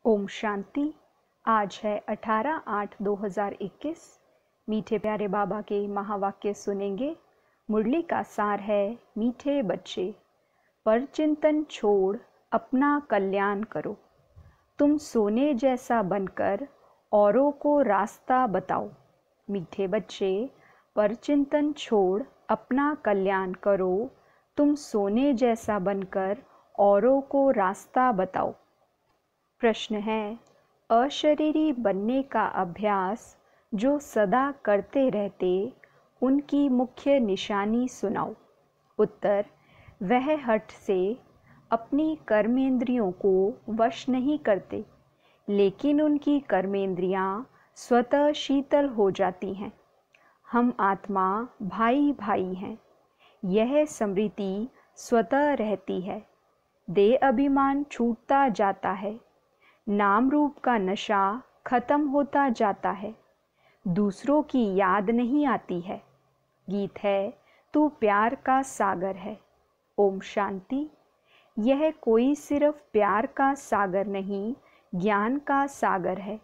ओम शांति। आज है 18/8/2021। मीठे प्यारे बाबा के महावाक्य सुनेंगे। मुरली का सार है, मीठे बच्चे पर चिंतन छोड़ अपना कल्याण करो। तुम सोने जैसा बनकर औरों को रास्ता बताओ। मीठे बच्चे पर चिंतन छोड़ अपना कल्याण करो। तुम सोने जैसा बनकर औरों को रास्ता बताओ। प्रश्न है, अशरीरी बनने का अभ्यास जो सदा करते रहते, उनकी मुख्य निशानी सुनाओ। उत्तर, वह हठ से अपनी कर्मेंद्रियों को वश नहीं करते, लेकिन उनकी कर्मेंद्रियां स्वतः शीतल हो जाती हैं। हम आत्मा भाई भाई हैं, यह स्मृति स्वतः रहती है। देह अभिमान छूटता जाता है, नाम रूप का नशा खत्म होता जाता है, दूसरों की याद नहीं आती है। गीत है, तू प्यार का सागर है। ओम शांति। यह कोई सिर्फ प्यार का सागर नहीं, ज्ञान का सागर है।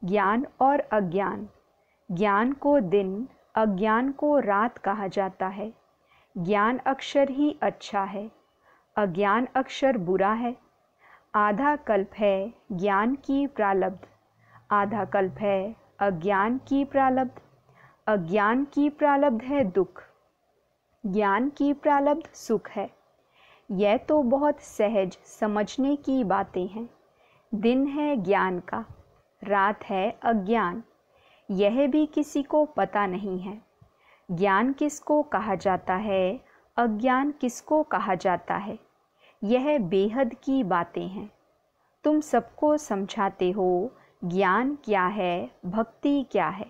ज्ञान और अज्ञान, ज्ञान को दिन, अज्ञान को रात कहा जाता है। ज्ञान अक्षर ही अच्छा है, अज्ञान अक्षर बुरा है। आधा कल्प है ज्ञान की प्रालब्ध, आधा कल्प है अज्ञान की प्रालब्ध। अज्ञान की प्रालब्ध है दुख, ज्ञान की प्रालब्ध सुख है। यह तो बहुत सहज समझने की बातें हैं। दिन है ज्ञान का, रात है अज्ञान, यह भी किसी को पता नहीं है। ज्ञान किसको कहा जाता है, अज्ञान किसको कहा जाता है, यह बेहद की बातें हैं। तुम सबको समझाते हो ज्ञान क्या है, भक्ति क्या है।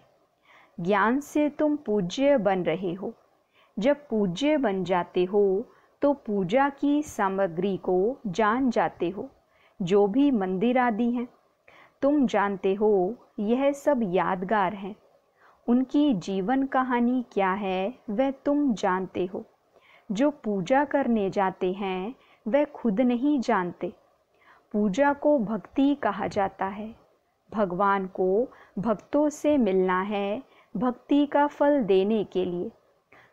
ज्ञान से तुम पूज्य बन रहे हो। जब पूज्य बन जाते हो तो पूजा की सामग्री को जान जाते हो। जो भी मंदिर आदि हैं, तुम जानते हो यह सब यादगार हैं। उनकी जीवन कहानी क्या है वह तुम जानते हो। जो पूजा करने जाते हैं वह खुद नहीं जानते। पूजा को भक्ति कहा जाता है। भगवान को भक्तों से मिलना है, भक्ति का फल देने के लिए।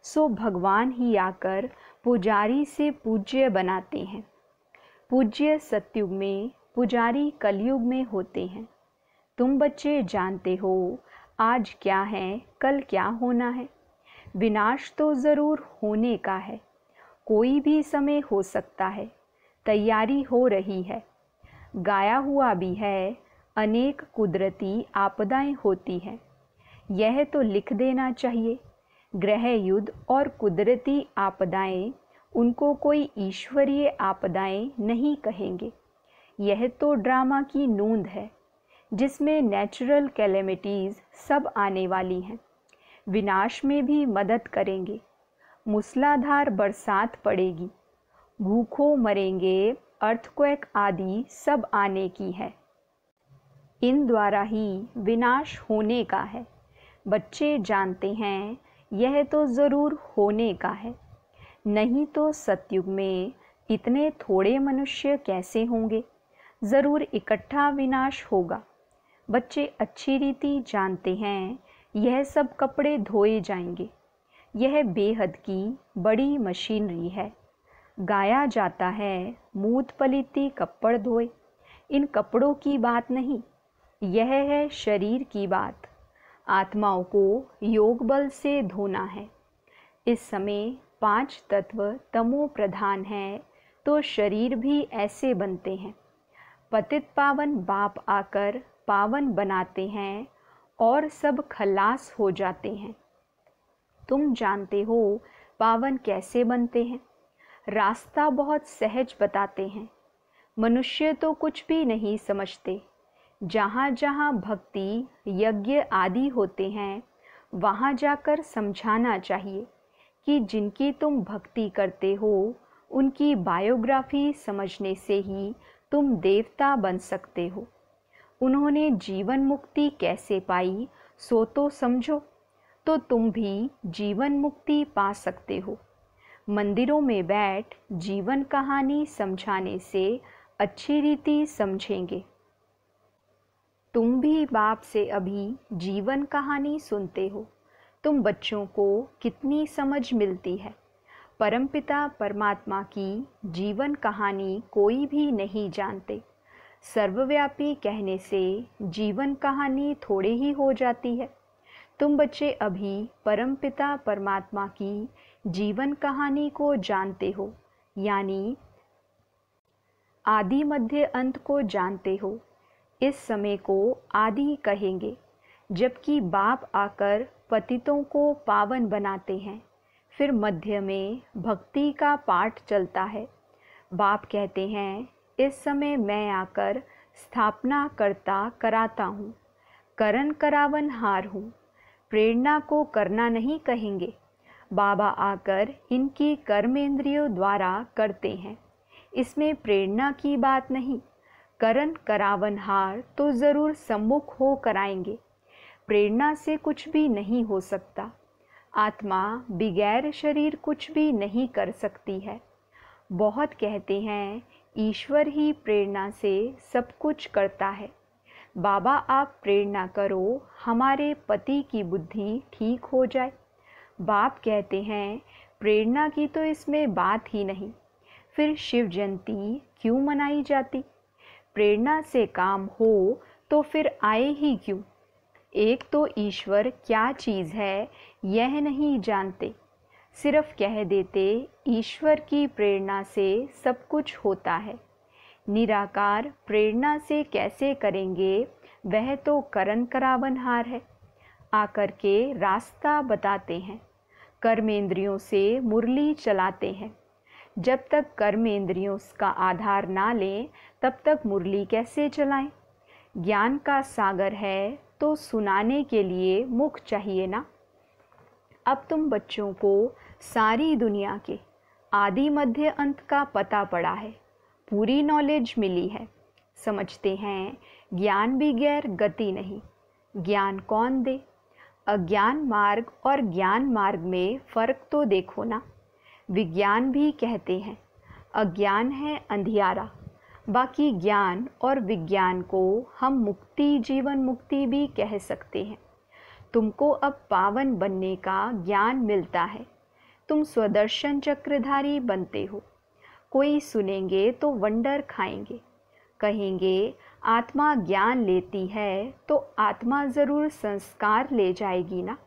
सो भगवान ही आकर पुजारी से पूज्य बनाते हैं। पूज्य सतयुग में, पुजारी कलयुग में होते हैं। तुम बच्चे जानते हो आज क्या है, कल क्या होना है। विनाश तो ज़रूर होने का है, कोई भी समय हो सकता है। तैयारी हो रही है, गाया हुआ भी है, अनेक कुदरती आपदाएं होती हैं। यह तो लिख देना चाहिए। ग्रह युद्ध और कुदरती आपदाएं, उनको कोई ईश्वरीय आपदाएं नहीं कहेंगे। यह तो ड्रामा की नूंद है, जिसमें नेचुरल कैलेमिटीज़ सब आने वाली हैं। विनाश में भी मदद करेंगे। मूसलाधार बरसात पड़ेगी, भूखों मरेंगे, अर्थक्वेक आदि सब आने की है। इन द्वारा ही विनाश होने का है। बच्चे जानते हैं यह तो ज़रूर होने का है, नहीं तो सतयुग में इतने थोड़े मनुष्य कैसे होंगे। ज़रूर इकट्ठा विनाश होगा। बच्चे अच्छी रीति जानते हैं यह सब कपड़े धोए जाएंगे। यह बेहद की बड़ी मशीनरी है। गाया जाता है, मूत पलीती कपड़ धोए। इन कपड़ों की बात नहीं, यह है शरीर की बात। आत्माओं को योग बल से धोना है। इस समय 5 तत्व तमो प्रधान है, तो शरीर भी ऐसे बनते हैं। पतित पावन बाप आकर पावन बनाते हैं और सब खलास हो जाते हैं। तुम जानते हो पावन कैसे बनते हैं। रास्ता बहुत सहज बताते हैं। मनुष्य तो कुछ भी नहीं समझते। जहाँ जहाँ भक्ति यज्ञ आदि होते हैं, वहाँ जाकर समझाना चाहिए कि जिनकी तुम भक्ति करते हो, उनकी बायोग्राफी समझने से ही तुम देवता बन सकते हो। उन्होंने जीवन मुक्ति कैसे पाई, सो तो समझो, तो तुम भी जीवन मुक्ति पा सकते हो। मंदिरों में बैठ जीवन कहानी समझाने से अच्छी रीति समझेंगे। तुम भी बाप से अभी जीवन कहानी सुनते हो। तुम बच्चों को कितनी समझ मिलती है। परमपिता परमात्मा की जीवन कहानी कोई भी नहीं जानते। सर्वव्यापी कहने से जीवन कहानी थोड़े ही हो जाती है। तुम बच्चे अभी परमपिता परमात्मा की जीवन कहानी को जानते हो, यानी आदि मध्य अंत को जानते हो। इस समय को आदि कहेंगे, जबकि बाप आकर पतितों को पावन बनाते हैं। फिर मध्य में भक्ति का पाठ चलता है। बाप कहते हैं, इस समय मैं आकर स्थापना करता कराता हूँ, करन करावन हार हूँ। प्रेरणा को करना नहीं कहेंगे। बाबा आकर इनकी कर्मेंद्रियों द्वारा करते हैं। इसमें प्रेरणा की बात नहीं। करन करावन हार तो ज़रूर सम्मुख हो कराएंगे। प्रेरणा से कुछ भी नहीं हो सकता। आत्मा बिगैर शरीर कुछ भी नहीं कर सकती है। बहुत कहते हैं ईश्वर ही प्रेरणा से सब कुछ करता है। बाबा आप प्रेरणा करो, हमारे पति की बुद्धि ठीक हो जाए। बाप कहते हैं प्रेरणा की तो इसमें बात ही नहीं। फिर शिव जयंती क्यों मनाई जाती? प्रेरणा से काम हो तो फिर आए ही क्यों? एक तो ईश्वर क्या चीज़ है यह नहीं जानते। सिर्फ कह देते ईश्वर की प्रेरणा से सब कुछ होता है। निराकार प्रेरणा से कैसे करेंगे? वह तो करन करावनहार है। आकर के रास्ता बताते हैं। कर्मेंद्रियों से मुरली चलाते हैं। जब तक कर्मेंद्रियों का आधार ना लें तब तक मुरली कैसे चलाएं? ज्ञान का सागर है तो सुनाने के लिए मुख चाहिए ना। अब तुम बच्चों को सारी दुनिया के आदि मध्य अंत का पता पड़ा है, पूरी नॉलेज मिली है। समझते हैं ज्ञान भी गैर गति नहीं। ज्ञान कौन दे? अज्ञान मार्ग और ज्ञान मार्ग में फ़र्क तो देखो ना। विज्ञान भी कहते हैं अज्ञान है अंधियारा। बाकी ज्ञान और विज्ञान को हम मुक्ति जीवन मुक्ति भी कह सकते हैं। तुमको अब पावन बनने का ज्ञान मिलता है। तुम स्वदर्शन चक्रधारी बनते हो। कोई सुनेंगे तो वंडर खाएंगे, कहेंगे आत्मा ज्ञान लेती है तो आत्मा ज़रूर संस्कार ले जाएगी ना।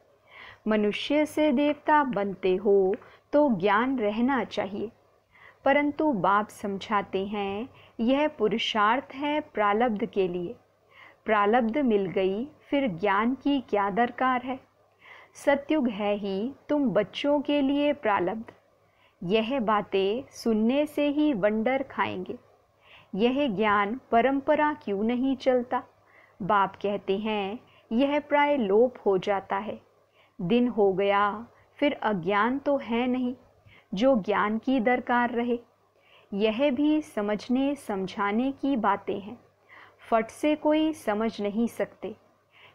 मनुष्य से देवता बनते हो तो ज्ञान रहना चाहिए। परंतु बाप समझाते हैं यह पुरुषार्थ है प्रारब्ध के लिए। प्रारब्ध मिल गई फिर ज्ञान की क्या दरकार है? सतयुग है ही तुम बच्चों के लिए प्रारब्ध। यह बातें सुनने से ही वंडर खाएंगे। यह ज्ञान परंपरा क्यों नहीं चलता? बाप कहते हैं यह प्राय लोप हो जाता है। दिन हो गया फिर अज्ञान तो है नहीं जो ज्ञान की दरकार रहे। यह भी समझने समझाने की बातें हैं। फट से कोई समझ नहीं सकते।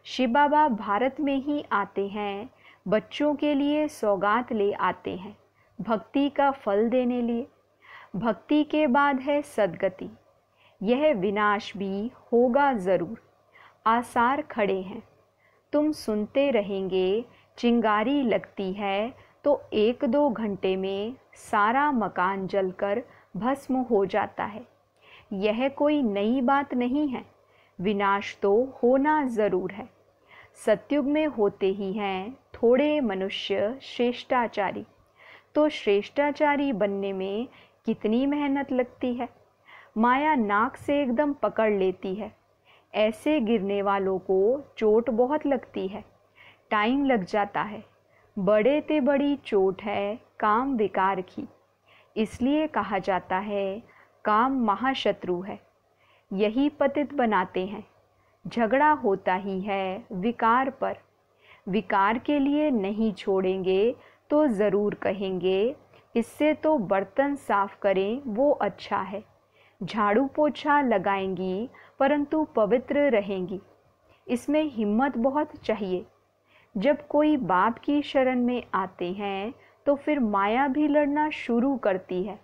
शिव बाबा भारत में ही आते हैं, बच्चों के लिए सौगात ले आते हैं, भक्ति का फल देने लिए। भक्ति के बाद है सद्गति। यह विनाश भी होगा ज़रूर। आसार खड़े हैं। तुम सुनते रहेंगे। चिंगारी लगती है तो 1-2 घंटे में सारा मकान जलकर भस्म हो जाता है। यह कोई नई बात नहीं है। विनाश तो होना ज़रूर है। सतयुग में होते ही हैं थोड़े मनुष्य श्रेष्ठाचारी। तो श्रेष्ठाचारी बनने में कितनी मेहनत लगती है। माया नाक से एकदम पकड़ लेती है। ऐसे गिरने वालों को चोट बहुत लगती है, टाइम लग जाता है। बड़े ते बड़ी चोट है काम विकार की। इसलिए कहा जाता है काम महाशत्रु है। यही पतित बनाते हैं। झगड़ा होता ही है विकार पर। विकार के लिए नहीं छोड़ेंगे तो ज़रूर कहेंगे इससे तो बर्तन साफ करें वो अच्छा है। झाड़ू पोछा लगाएंगी परंतु पवित्र रहेंगी। इसमें हिम्मत बहुत चाहिए। जब कोई बाप की शरण में आते हैं तो फिर माया भी लड़ना शुरू करती है।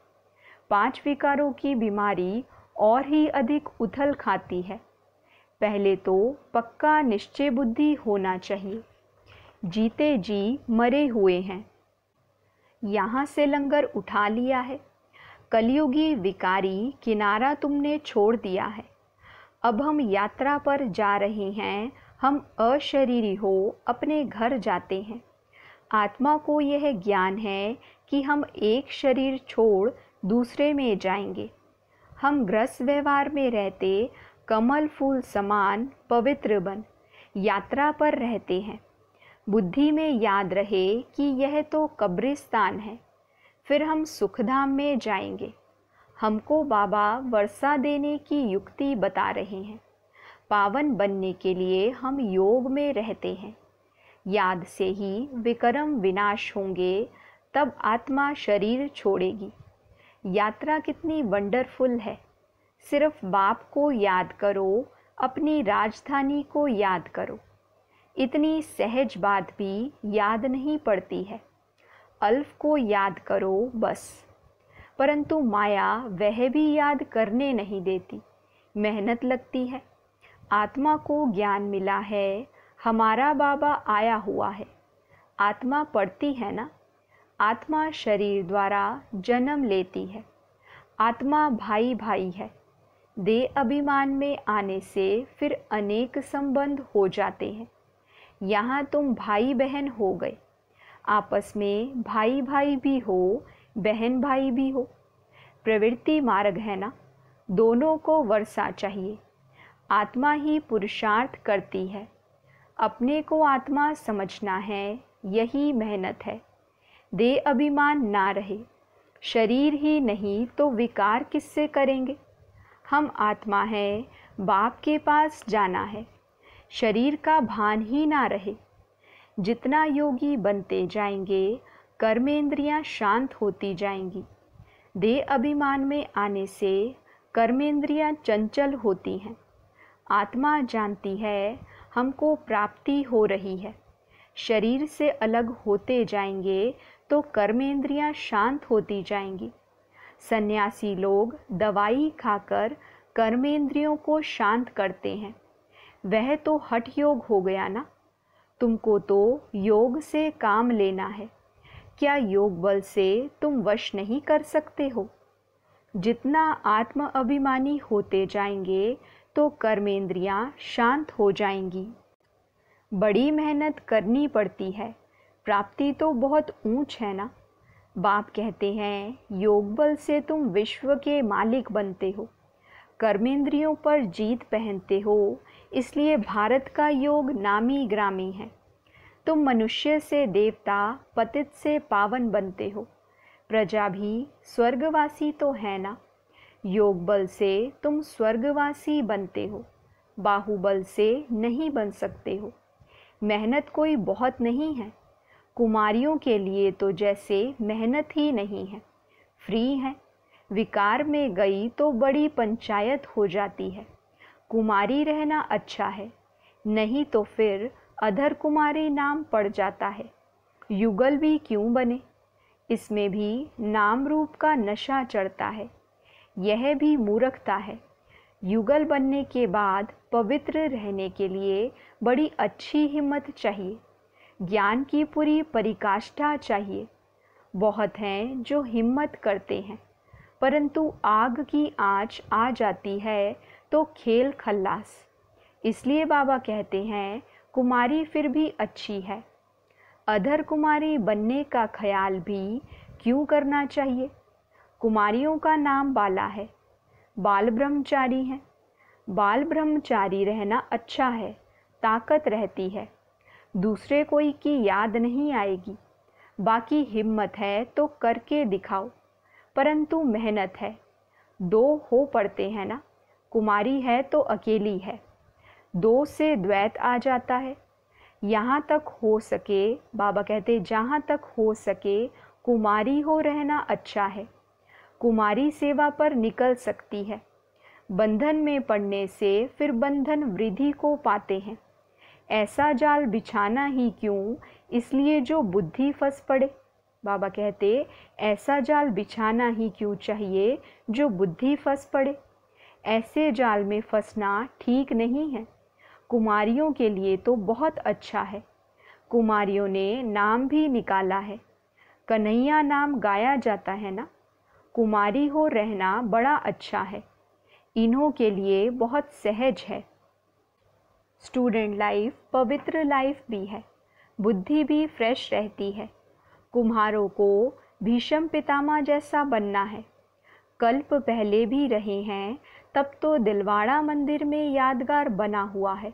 5 विकारों की बीमारी और ही अधिक उथल खाती है। पहले तो पक्का निश्चय बुद्धि होना चाहिए। जीते जी मरे हुए हैं, यहाँ से लंगर उठा लिया है। कलयुगी विकारी किनारा तुमने छोड़ दिया है। अब हम यात्रा पर जा रहे हैं, हम अशरीरी हो अपने घर जाते हैं। आत्मा को यह ज्ञान है कि हम एक शरीर छोड़ दूसरे में जाएंगे। हम गृहस्थ व्यवहार में रहते कमल फूल समान पवित्र बन यात्रा पर रहते हैं। बुद्धि में याद रहे कि यह तो कब्रिस्तान है, फिर हम सुखधाम में जाएंगे। हमको बाबा वर्षा देने की युक्ति बता रहे हैं। पावन बनने के लिए हम योग में रहते हैं। याद से ही विकर्म विनाश होंगे, तब आत्मा शरीर छोड़ेगी। यात्रा कितनी वंडरफुल है। सिर्फ बाप को याद करो, अपनी राजधानी को याद करो। इतनी सहज बात भी याद नहीं पड़ती है। अल्फ को याद करो बस। परंतु माया वह भी याद करने नहीं देती, मेहनत लगती है। आत्मा को ज्ञान मिला है, हमारा बाबा आया हुआ है। आत्मा पढ़ती है ना। आत्मा शरीर द्वारा जन्म लेती है। आत्मा भाई भाई है। देह अभिमान में आने से फिर अनेक संबंध हो जाते हैं। यहाँ तुम भाई बहन हो गए। आपस में भाई भाई भी हो, बहन भाई भी हो। प्रवृत्ति मार्ग है ना, दोनों को वर्षा चाहिए। आत्मा ही पुरुषार्थ करती है। अपने को आत्मा समझना है, यही मेहनत है। देह अभिमान ना रहे। शरीर ही नहीं तो विकार किससे करेंगे। हम आत्मा हैं, बाप के पास जाना है। शरीर का भान ही ना रहे। जितना योगी बनते जाएंगे, कर्मेंद्रियां शांत होती जाएंगी। देह अभिमान में आने से कर्मेंद्रियां चंचल होती हैं। आत्मा जानती है हमको प्राप्ति हो रही है। शरीर से अलग होते जाएंगे तो कर्मेंद्रियां शांत होती जाएंगी। सन्यासी लोग दवाई खाकर कर्मेंद्रियों को शांत करते हैं। वह तो हठ योग हो गया ना। तुमको तो योग से काम लेना है। क्या योग बल से तुम वश नहीं कर सकते हो? जितना आत्म अभिमानी होते जाएंगे तो कर्मेंद्रियां शांत हो जाएंगी। बड़ी मेहनत करनी पड़ती है। प्राप्ति तो बहुत ऊंच है ना। बाप कहते हैं योग बल से तुम विश्व के मालिक बनते हो। कर्मेंद्रियों पर जीत पहनते हो, इसलिए भारत का योग नामी ग्रामी है। तुम मनुष्य से देवता, पतित से पावन बनते हो। प्रजा भी स्वर्गवासी तो है ना। योग बल से तुम स्वर्गवासी बनते हो, बाहुबल से नहीं बन सकते हो। मेहनत कोई बहुत नहीं है। कुमारियों के लिए तो जैसे मेहनत ही नहीं है, फ्री है। विकार में गई तो बड़ी पंचायत हो जाती है। कुमारी रहना अच्छा है, नहीं तो फिर अधर कुमारी नाम पड़ जाता है। युगल भी क्यों बने, इसमें भी नाम रूप का नशा चढ़ता है। यह भी मूर्खता है। युगल बनने के बाद पवित्र रहने के लिए बड़ी अच्छी हिम्मत चाहिए। ज्ञान की पूरी परिकाष्ठा चाहिए। बहुत हैं जो हिम्मत करते हैं, परंतु आग की आंच आ जाती है तो खेल खल्लास। इसलिए बाबा कहते हैं कुमारी फिर भी अच्छी है। अधर कुमारी बनने का ख्याल भी क्यों करना चाहिए? कुमारियों का नाम बाला है, बाल ब्रह्मचारी हैं। बाल ब्रह्मचारी रहना अच्छा है, ताकत रहती है। दूसरे कोई की याद नहीं आएगी। बाकी हिम्मत है तो करके दिखाओ, परंतु मेहनत है। दो हो पड़ते हैं ना। कुमारी है तो अकेली है, दो से द्वैत आ जाता है। यहाँ तक हो सके, बाबा कहते जहाँ तक हो सके कुमारी हो रहना अच्छा है। कुमारी सेवा पर निकल सकती है। बंधन में पड़ने से फिर बंधन वृद्धि को पाते हैं। ऐसा जाल बिछाना ही क्यों, इसलिए जो बुद्धि फंस पड़े। बाबा कहते ऐसा जाल बिछाना ही क्यों चाहिए जो बुद्धि फंस पड़े। ऐसे जाल में फंसना ठीक नहीं है। कुमारियों के लिए तो बहुत अच्छा है। कुमारियों ने नाम भी निकाला है। कन्हैया नाम गाया जाता है ना। कुमारी हो रहना बड़ा अच्छा है। इन्हों के लिए बहुत सहज है। स्टूडेंट लाइफ पवित्र लाइफ भी है। बुद्धि भी फ्रेश रहती है। कुम्हारों को भीष्म पितामह जैसा बनना है। कल्प पहले भी रहे हैं, तब तो दिलवाड़ा मंदिर में यादगार बना हुआ है।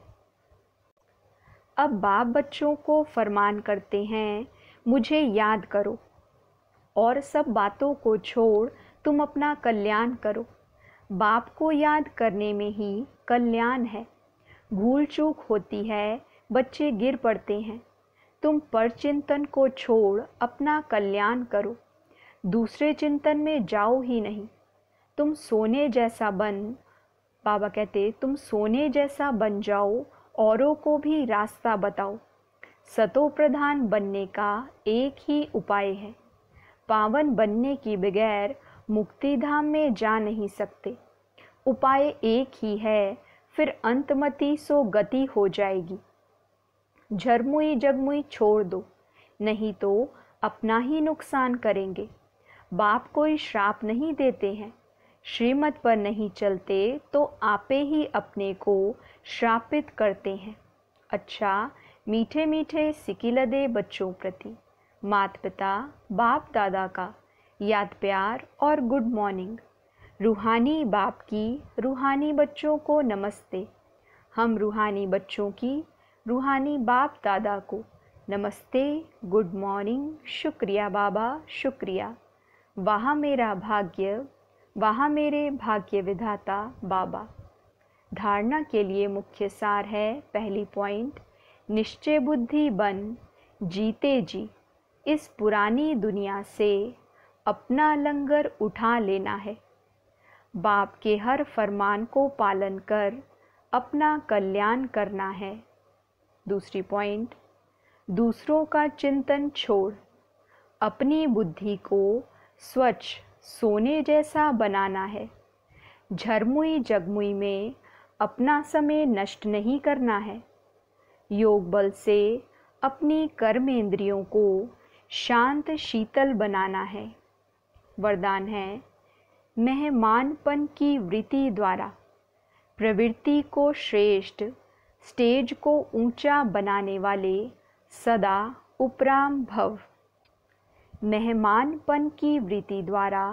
अब बाप बच्चों को फरमान करते हैं, मुझे याद करो और सब बातों को छोड़ तुम अपना कल्याण करो। बाप को याद करने में ही कल्याण है। भूल चूक होती है, बच्चे गिर पड़ते हैं। तुम पर चिंतन को छोड़ अपना कल्याण करो। दूसरे चिंतन में जाओ ही नहीं। तुम सोने जैसा बाबा कहते तुम सोने जैसा बन जाओ, औरों को भी रास्ता बताओ। सतो प्रधान बनने का एक ही उपाय है। पावन बनने की बगैर मुक्ति धाम में जा नहीं सकते। उपाय एक ही है, फिर अंतमति सो गति हो जाएगी। झरमुई जगमुई छोड़ दो, नहीं तो अपना ही नुकसान करेंगे। बाप कोई श्राप नहीं देते हैं। श्रीमत पर नहीं चलते तो आपे ही अपने को श्रापित करते हैं। अच्छा, मीठे मीठे सिकिलदे बच्चों प्रति माता पिता बाप दादा का याद प्यार और गुड मॉर्निंग। रूहानी बाप की रूहानी बच्चों को नमस्ते। हम रूहानी बच्चों की रूहानी बाप दादा को नमस्ते, गुड मॉर्निंग, शुक्रिया बाबा, शुक्रिया। वहाँ मेरा भाग्य, वहाँ मेरे भाग्य विधाता बाबा। धारणा के लिए मुख्य सार है, पहली पॉइंट, निश्चय बुद्धि बन जीते जी इस पुरानी दुनिया से अपना लंगर उठा लेना है। बाप के हर फरमान को पालन कर अपना कल्याण करना है। दूसरी पॉइंट, दूसरों का चिंतन छोड़ अपनी बुद्धि को स्वच्छ सोने जैसा बनाना है। झरमुई जगमुई में अपना समय नष्ट नहीं करना है। योग बल से अपनी कर्मेंद्रियों को शांत शीतल बनाना है। वरदान है, मेहमानपन की वृत्ति द्वारा प्रवृत्ति को श्रेष्ठ, स्टेज को ऊंचा बनाने वाले सदा उपराम भव। मेहमानपन की वृत्ति द्वारा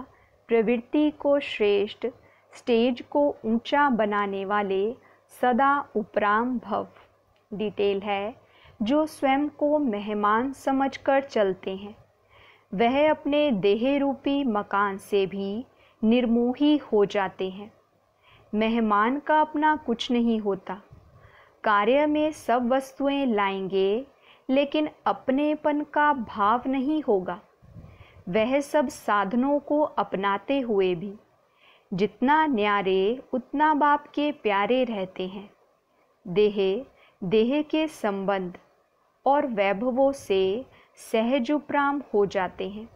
प्रवृत्ति को श्रेष्ठ, स्टेज को ऊंचा बनाने वाले सदा उपराम भव। डिटेल है, जो स्वयं को मेहमान समझकर चलते हैं वह अपने देह रूपी मकान से भी निर्मोही हो जाते हैं। मेहमान का अपना कुछ नहीं होता। कार्य में सब वस्तुएं लाएंगे, लेकिन अपनेपन का भाव नहीं होगा। वह सब साधनों को अपनाते हुए भी जितना न्यारे उतना बाप के प्यारे रहते हैं। देह के संबंध और वैभवों से सहज उपराम हो जाते हैं।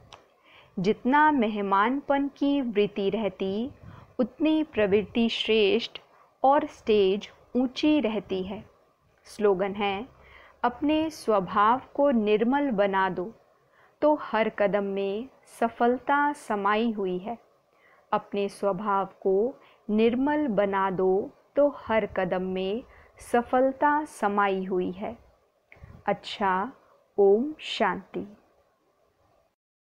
जितना मेहमानपन की वृत्ति रहती, उतनी प्रवृत्ति श्रेष्ठ और स्टेज ऊंची रहती है। स्लोगन है, अपने स्वभाव को निर्मल बना दो तो हर कदम में सफलता समाई हुई है। अपने स्वभाव को निर्मल बना दो तो हर कदम में सफलता समाई हुई है। अच्छा, ओम शांति।